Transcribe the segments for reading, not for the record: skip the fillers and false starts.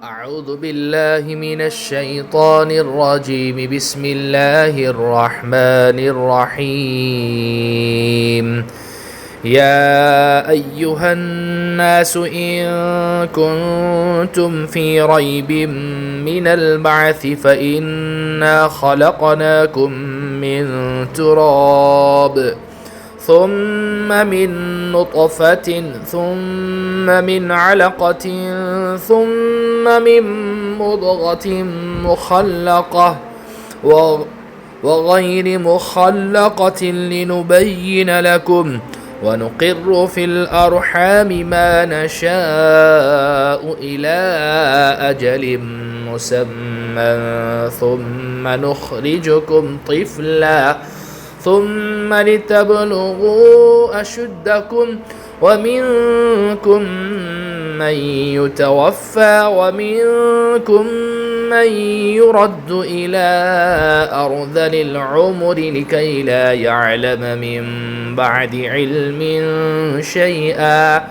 أعوذ بالله من الشيطان الرجيم. بسم الله الرحمن الرحيم. يا أيها الناس إن كنتم في ريب من البعث فإنا خلقناكم من تراب ثم من نطفة ثم من علقة ثم من مضغة مخلقة وغير مخلقة لنبين لكم ونقر في الأرحام ما نشاء إلى أجل مسمى ثم نخرجكم طفلا ثم لتبلغوا أشدكم ومنكم من يتوفى ومنكم من يرد إلى أرذل العمر لكي لا يعلم من بعد علم شيئا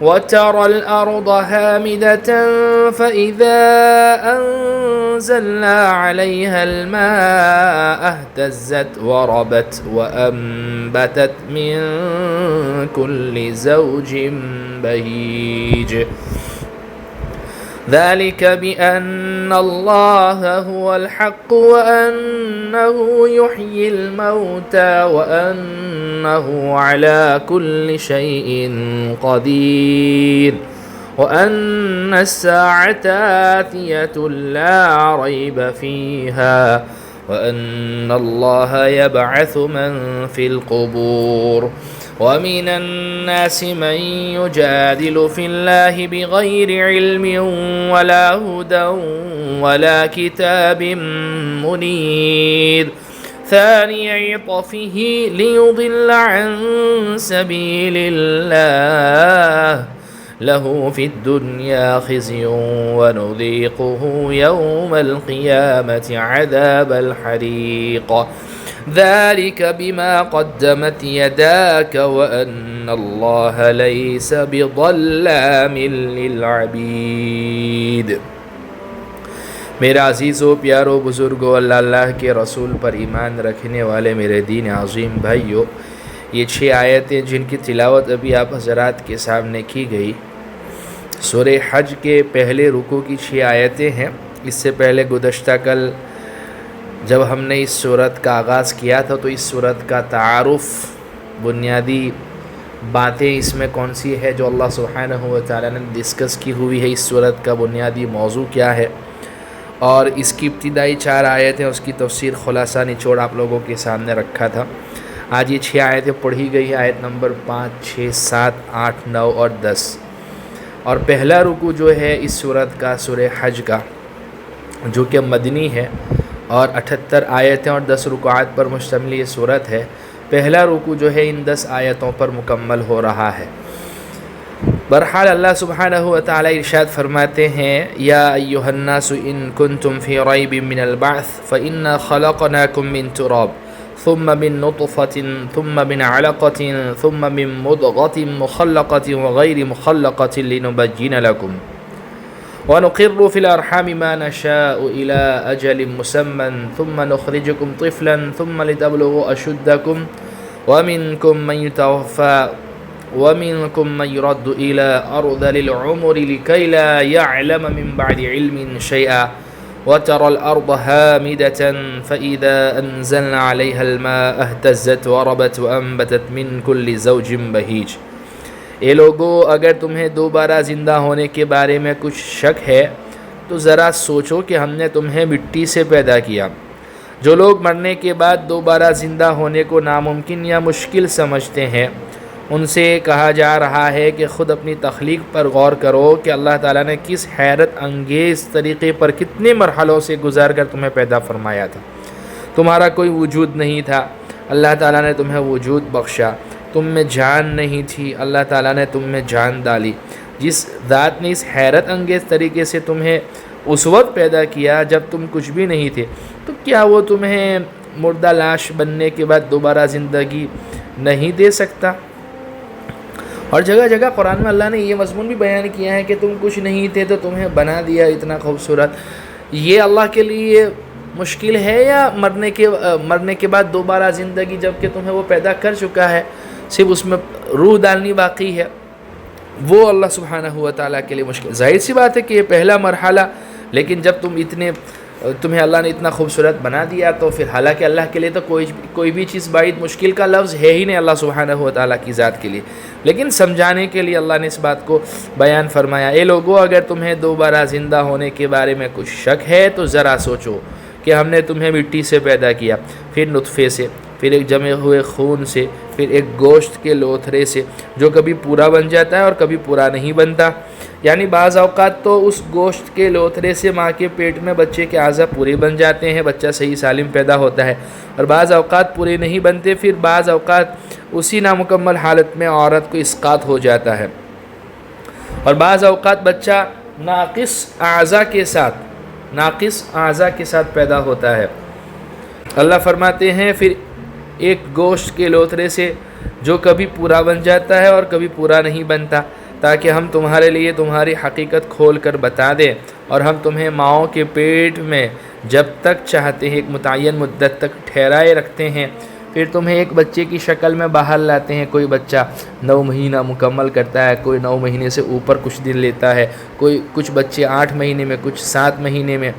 وترى الأرض هامدة فإذا أنزلنا عليها الماء اهتزت وربت وأنبتت من كل زوج بهيج ذلك بأن الله هو الحق وأنه يحيي الموتى وأنه على كل شيء قدير وأن الساعة آتية لا ريب فيها وأن الله يبعث من في القبور ومن الناس من يجادل في الله بغير علم ولا هدى ولا كتاب منير ثاني عطفه ليضل عن سبيل الله له في الدنيا خزي ونذيقه يوم القيامة عذاب الحريق ذلك بما قدمت يداك وأن الله ليس بظلام للعبید. میرے عزیزو پیارو بزرگو اللہ کے رسول پر ایمان رکھنے والے میرے دین عظیم بھائیو، یہ 6 آیتیں جن کی تلاوت ابھی آپ حضرات کے سامنے کی گئی سورہ حج کے پہلے رکوع کی 6 آیتیں ہیں. اس سے پہلے گزشتہ کل جب ہم نے اس سورت کا آغاز کیا تھا تو اس سورت کا تعارف، بنیادی باتیں اس میں کون سی ہے جو اللہ سبحانہ و تعالی نے ڈسکس کی ہوئی ہے، اس سورت کا بنیادی موضوع کیا ہے، اور اس کی ابتدائی 4 آیتیں اس کی تفسیر خلاصہ نچوڑ آپ لوگوں کے سامنے رکھا تھا. آج یہ 6 آیتیں پڑھی گئی ہیں، آیت نمبر 5، 6، 7، 8، 9 اور 10. اور پہلا رکوع جو ہے اس سورت کا سورہ حج کا جو کہ مدنی ہے اور 78 آیتیں اور 10 رکوعات پر مشتمل یہ سورت ہے، پہلا رکوع جو ہے ان 10 آیتوں پر مکمل ہو رہا ہے. بہرحال اللہ سبحانہ و تعالی ارشاد فرماتے ہیں یا ایھا الناس ان کنتم فی ریب من البعث فإنا خلقناکم من تراب ثم من نطفة ثم من علقة ثم من مضغة مخلقة وغير مخلقة لنبين لكم ونقر في الأرحام ما نشاء إلى أجل مسمى ثم نخرجكم طفلا ثم لتبلغوا أشدكم ومنكم من يتوفى ومنكم من يرد إلى أرذل العمر لكي لا يعلم من بعد علم شيئا وترى الأرض هامدة فإذا أنزلنا عليها الماء اهتزت وربت وأنبتت من كل زوج بهيج. اے لوگو، اگر تمہیں دوبارہ زندہ ہونے کے بارے میں کچھ شک ہے تو ذرا سوچو کہ ہم نے تمہیں مٹی سے پیدا کیا. جو لوگ مرنے کے بعد دوبارہ زندہ ہونے کو ناممکن یا مشکل سمجھتے ہیں ان سے کہا جا رہا ہے کہ خود اپنی تخلیق پر غور کرو کہ اللہ تعالیٰ نے کس حیرت انگیز طریقے پر کتنے مرحلوں سے گزار کر تمہیں پیدا فرمایا تھا. تمہارا کوئی وجود نہیں تھا، اللہ تعالیٰ نے تمہیں وجود بخشا. تم میں جان نہیں تھی، اللہ تعالیٰ نے تم میں جان ڈالی. جس ذات نے اس حیرت انگیز طریقے سے تمہیں اس وقت پیدا کیا جب تم کچھ بھی نہیں تھے، تو کیا وہ تمہیں مردہ لاش بننے کے بعد دوبارہ زندگی نہیں دے سکتا؟ اور جگہ جگہ قرآن میں اللہ نے یہ مضمون بھی بیان کیا ہے کہ تم کچھ نہیں تھے تو تمہیں بنا دیا اتنا خوبصورت. یہ اللہ کے لیے مشکل ہے یا مرنے کے بعد دوبارہ زندگی جب کہ تمہیں وہ پیدا کر چکا ہے, صرف اس میں روح ڈالنی باقی ہے, وہ اللہ سبحانہ و تعالیٰ کے لیے مشکل. ظاہر سی بات ہے کہ یہ پہلا مرحلہ, لیکن جب تمہیں اللہ نے اتنا خوبصورت بنا دیا تو پھر حالانکہ اللہ کے لیے تو کوئی بھی چیز بعید مشکل کا لفظ ہے ہی نہیں اللہ سبحانہ و تعالیٰ کی ذات کے لیے, لیکن سمجھانے کے لیے اللہ نے اس بات کو بیان فرمایا. اے لوگو, اگر تمہیں دوبارہ زندہ ہونے کے بارے میں کچھ شک ہے تو ذرا سوچو کہ ہم نے تمہیں مٹی سے پیدا کیا, پھر نطفے سے, پھر ایک جمے ہوئے خون سے, پھر ایک گوشت کے لوتھڑے سے جو کبھی پورا بن جاتا ہے اور کبھی پورا نہیں بنتا. یعنی بعض اوقات تو اس گوشت کے لوتھڑے سے ماں کے پیٹ میں بچے کے اعضاء پورے بن جاتے ہیں, بچہ صحیح سالم پیدا ہوتا ہے, اور بعض اوقات پورے نہیں بنتے. پھر بعض اوقات اسی نامکمل حالت میں عورت کو اسقاط ہو جاتا ہے, اور بعض اوقات بچہ ناقص اعضاء کے ساتھ پیدا ہوتا ہے. اللہ فرماتے ہیں پھر ایک گوشت کے لوتھڑے سے جو کبھی پورا بن جاتا ہے اور کبھی پورا نہیں بنتا, تاکہ ہم تمہارے لیے تمہاری حقیقت کھول کر بتا دیں, اور ہم تمہیں ماؤں کے پیٹ میں جب تک چاہتے ہیں ایک متعین مدت تک ٹھہرائے رکھتے ہیں. پھر تمہیں ایک بچے کی شکل میں باہر لاتے ہیں. کوئی بچہ 9 مہینہ مکمل کرتا ہے, کوئی 9 مہینے سے اوپر کچھ دن لیتا ہے, کچھ بچے 8 مہینے میں, کچھ 7 مہینے میں.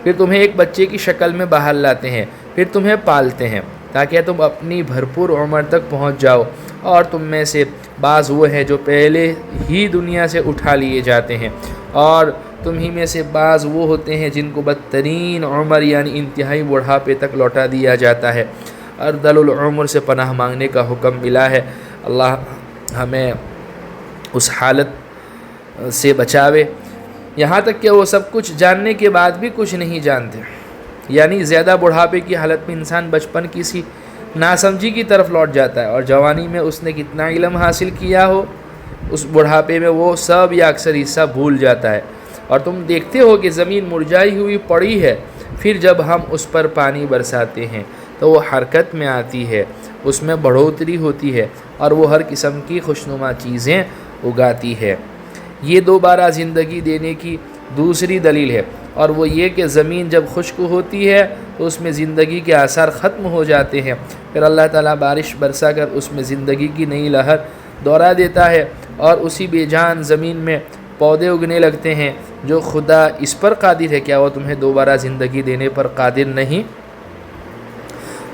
پھر تمہیں ایک بچے کی شکل میں باہر لاتے ہیں, پھر تمہیں پالتے ہیں تاکہ تم اپنی بھرپور عمر تک پہنچ جاؤ. اور تم میں سے بعض وہ ہیں جو پہلے ہی دنیا سے اٹھا لیے جاتے ہیں, اور تم ہی میں سے بعض وہ ہوتے ہیں جن کو بدترین عمر یعنی انتہائی بڑھاپے تک لوٹا دیا جاتا ہے. ارذل العمر سے پناہ مانگنے کا حکم ملا ہے. اللہ ہمیں اس حالت سے بچاوے, یہاں تک کہ وہ سب کچھ جاننے کے بعد بھی کچھ نہیں جانتے. یعنی زیادہ بڑھاپے کی حالت میں انسان بچپن کسی ناسمجھی کی طرف لوٹ جاتا ہے, اور جوانی میں اس نے کتنا علم حاصل کیا ہو اس بڑھاپے میں وہ سب یا اکثر حصہ بھول جاتا ہے. اور تم دیکھتے ہو کہ زمین مرجائی ہوئی پڑی ہے, پھر جب ہم اس پر پانی برساتے ہیں تو وہ حرکت میں آتی ہے, اس میں بڑھوتری ہوتی ہے, اور وہ ہر قسم کی خوشنما چیزیں اگاتی ہے. یہ دوبارہ زندگی دینے کی دوسری دلیل ہے, اور وہ یہ کہ زمین جب خشک ہوتی ہے تو اس میں زندگی کے آثار ختم ہو جاتے ہیں. پھر اللہ تعالیٰ بارش برسا کر اس میں زندگی کی نئی لہر دورہ دیتا ہے, اور اسی بے جان زمین میں پودے اگنے لگتے ہیں. جو خدا اس پر قادر ہے, کیا وہ تمہیں دوبارہ زندگی دینے پر قادر نہیں؟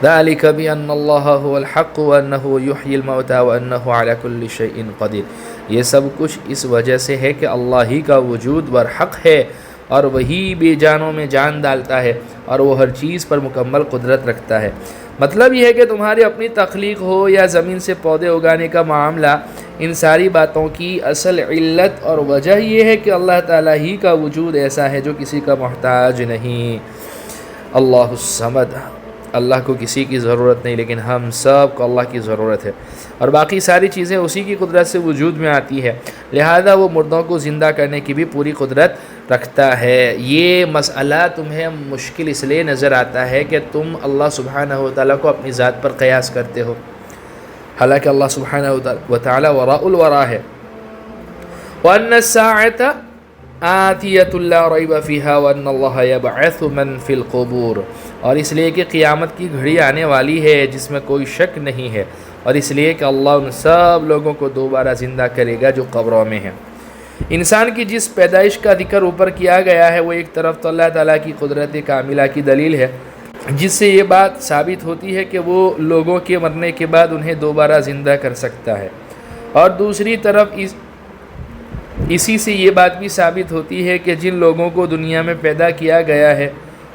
ذَلِكَ بِأَنَّ اللَّهَ هُوَ الْحَقُّ وَأَنَّهُ يُحْيِي الْمَوْتَى وَأَنَّهُ عَلَى كُلِّ شَيْءٍ قَدِيرٌ. یہ سب کچھ اس وجہ سے ہے کہ اللہ ہی کا وجود برحق ہے, اور وہی بے جانوں میں جان ڈالتا ہے, اور وہ ہر چیز پر مکمل قدرت رکھتا ہے. مطلب یہ ہے کہ تمہاری اپنی تخلیق ہو یا زمین سے پودے اگانے کا معاملہ, ان ساری باتوں کی اصل علت اور وجہ یہ ہے کہ اللہ تعالیٰ ہی کا وجود ایسا ہے جو کسی کا محتاج نہیں. اللہ الصمد, اللہ کو کسی کی ضرورت نہیں, لیکن ہم سب کو اللہ کی ضرورت ہے, اور باقی ساری چیزیں اسی کی قدرت سے وجود میں آتی ہے. لہذا وہ مردوں کو زندہ کرنے کی بھی پوری قدرت رکھتا ہے. یہ مسئلہ تمہیں مشکل اس لیے نظر آتا ہے کہ تم اللہ سبحانہ و تعالیٰ کو اپنی ذات پر قیاس کرتے ہو, حالانکہ اللہ سبحانہ و تعالیٰ وراء الورا ہے. وَأَنَّ السَّاعَةَ آتِيَةٌ لَا رَيْبَ فِيهَا وَأَنَّ اللَّهَ يَبْعَثُ مَن فِي الْقُبُورِ, اور اس لیے کہ قیامت کی گھڑی آنے والی ہے جس میں کوئی شک نہیں ہے, اور اس لیے کہ اللہ ان سب لوگوں کو دوبارہ زندہ کرے گا جو قبروں میں ہیں. انسان کی جس پیدائش کا ذکر اوپر کیا گیا ہے وہ ایک طرف تو اللہ تعالیٰ کی قدرت کاملہ کی دلیل ہے, جس سے یہ بات ثابت ہوتی ہے کہ وہ لوگوں کے مرنے کے بعد انہیں دوبارہ زندہ کر سکتا ہے, اور دوسری طرف اسی سے یہ بات بھی ثابت ہوتی ہے کہ جن لوگوں کو دنیا میں پیدا کیا گیا ہے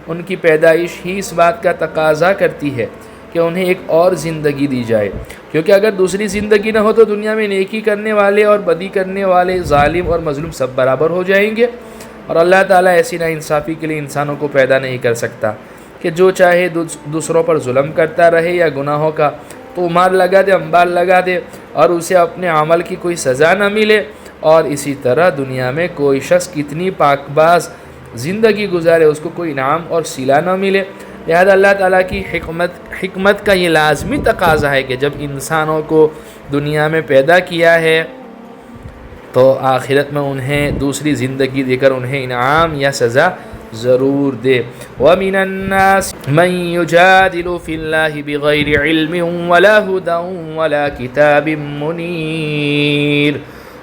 ان کی پیدائش ہی اس بات کا تقاضا کرتی ہے کہ انہیں ایک اور زندگی دی جائے, کیونکہ اگر دوسری زندگی نہ ہو تو دنیا میں نیکی کرنے والے اور بدی کرنے والے, ظالم اور مظلوم سب برابر ہو جائیں گے. اور اللہ تعالیٰ ایسی ناانصافی کے لیے انسانوں کو پیدا نہیں کر سکتا کہ جو چاہے دوسروں پر ظلم کرتا رہے یا گناہوں کا تو مار لگا دے, انبار لگا دے, اور اسے اپنے عمل کی کوئی سزا نہ ملے. اور اسی طرح دنیا میں کوئی شخص کتنی پاک باز زندگی گزارے اس کو کوئی انعام اور صلہ نہ ملے. لہذا اللہ تعالیٰ کی حکمت کا یہ لازمی تقاضا ہے کہ جب انسانوں کو دنیا میں پیدا کیا ہے تو آخرت میں انہیں دوسری زندگی دے کر انہیں انعام یا سزا ضرور دے۔ وَمِنَ النَّاسِ مَن يُجَادِلُ فِي اللَّهِ بِغَيْرِ عِلْمٍ وَلَا هُدًى وَلَا كِتَابٍ مُنِيرٍ،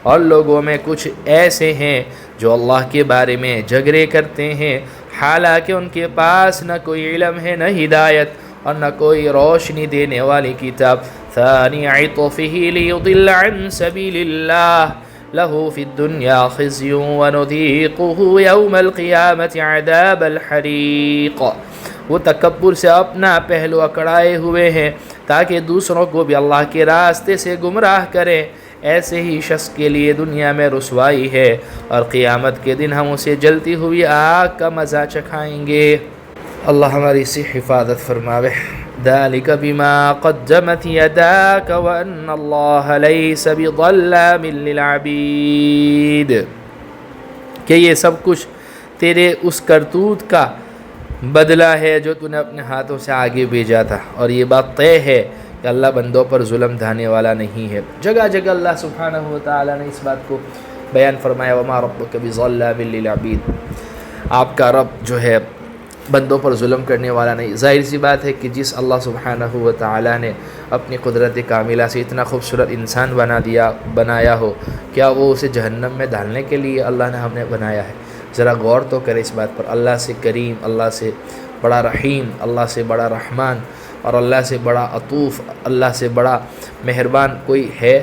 اور لوگوں میں کچھ ایسے ہیں جو اللہ کے بارے میں جھگڑے کرتے ہیں حالانکہ ان کے پاس نہ کوئی علم ہے نہ ہدایت اور نہ کوئی روشنی دینے والی کتاب۔ ثانی عطفه ليضل عن سبيل الله له في الدنيا خزي ونذيقه يوم القيامة عذاب الحريق، وہ تکبر سے اپنا پہلو اکڑائے ہوئے ہیں تاکہ دوسروں کو بھی اللہ کے راستے سے گمراہ کریں، ایسے ہی شخص کے لیے دنیا میں رسوائی ہے اور قیامت کے دن ہم اسے جلتی ہوئی آگ کا مزہ چکھائیں گے۔ اللہ ہماری سے حفاظت فرماوے۔ ذَلِكَ بِمَا قَدَّمَتْ يَدَاكَ وَأَنَّ اللَّهَ لَيْسَ بِظَلَّامٍ لِّلْعَبِيدِ، کہ یہ سب کچھ تیرے اس کرتوت کا بدلہ ہے جو تو نے اپنے ہاتھوں سے آگے بھیجا تھا، اور یہ بات طے ہے کہ اللہ بندوں پر ظلم ڈھانے والا نہیں ہے۔ جگہ جگہ اللہ سبحانہ وتعالی نے اس بات کو بیان فرمایا، وَمَا رَبُّكَ بِظَلَّامٍ لِّلْعَبِيدِ، آپ کا رب جو ہے بندوں پر ظلم کرنے والا نہیں۔ ظاہر سی بات ہے کہ جس اللہ سبحانہ وتعالی نے اپنی قدرت کاملہ سے اتنا خوبصورت انسان بنایا ہو، کیا وہ اسے جہنم میں ڈالنے کے لیے اللہ نے ہمیں بنایا ہے؟ ذرا غور تو کرے اس بات پر۔ اللہ سے کریم، اللہ سے بڑا رحیم، اللہ سے بڑا رحمان اور اللہ سے بڑا عطوف، اللہ سے بڑا مہربان کوئی ہے؟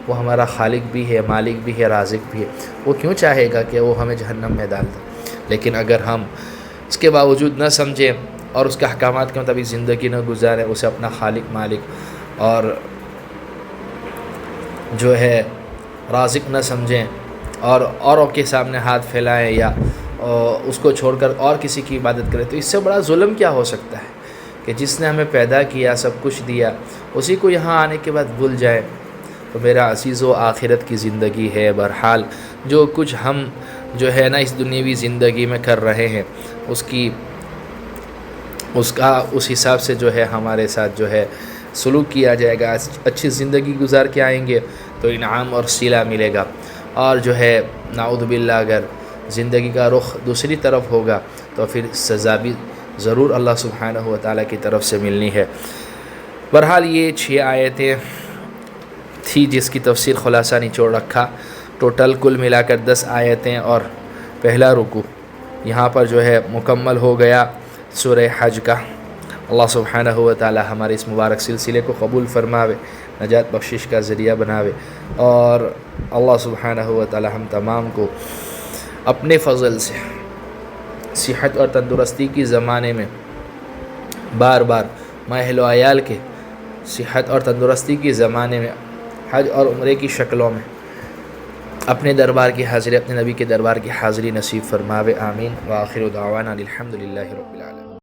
وہ ہمارا خالق بھی ہے، مالک بھی ہے، رازق بھی ہے۔ وہ کیوں چاہے گا کہ وہ ہمیں جہنم میں ڈال دے؟ لیکن اگر ہم اس کے باوجود نہ سمجھیں اور اس کے احکامات کے مطابق زندگی نہ گزاریں، اسے اپنا خالق، مالک اور جو ہے رازق نہ سمجھیں اور اوروں کے سامنے ہاتھ پھیلائیں یا اس کو چھوڑ کر اور کسی کی عبادت کریں، تو اس سے بڑا ظلم کیا ہو سکتا ہے کہ جس نے ہمیں پیدا کیا، سب کچھ دیا، اسی کو یہاں آنے کے بعد بھول جائے۔ تو میرا عزیزو، آخرت کی زندگی ہے، بہرحال جو کچھ ہم جو ہے نا اس دنیاوی زندگی میں کر رہے ہیں اس حساب سے جو ہے ہمارے ساتھ جو ہے سلوک کیا جائے گا، اچھی زندگی گزار کے آئیں گے تو انعام اور صلہ ملے گا، اور جو ہے نعوذ باللہ اگر زندگی کا رخ دوسری طرف ہوگا تو پھر سزا بھی ضرور اللہ سبحانہ وتعالی کی طرف سے ملنی ہے۔ بہرحال یہ 6 آیتیں تھی جس کی تفسیر خلاصہ نچوڑ رکھا۔ ٹوٹل کل ملا کر 10 آیتیں اور پہلا رکوع یہاں پر جو ہے مکمل ہو گیا سورہ حج کا۔ اللہ سبحانہ وتعالی ہمارے اس مبارک سلسلے کو قبول فرماوے، نجات بخشش کا ذریعہ بناوے، اور اللہ سبحانہ وتعالی ہم تمام کو اپنے فضل سے صحت اور تندرستی کی زمانے میں بار بار ماہل و عیال کے صحت اور تندرستی کی زمانے میں حج اور عمرے کی شکلوں میں اپنے دربار کی حاضری، اپنے نبی کے دربار کی حاضری نصیب فرماوے، آمین۔ وآخر دعوانا الحمدللہ رب العالمین۔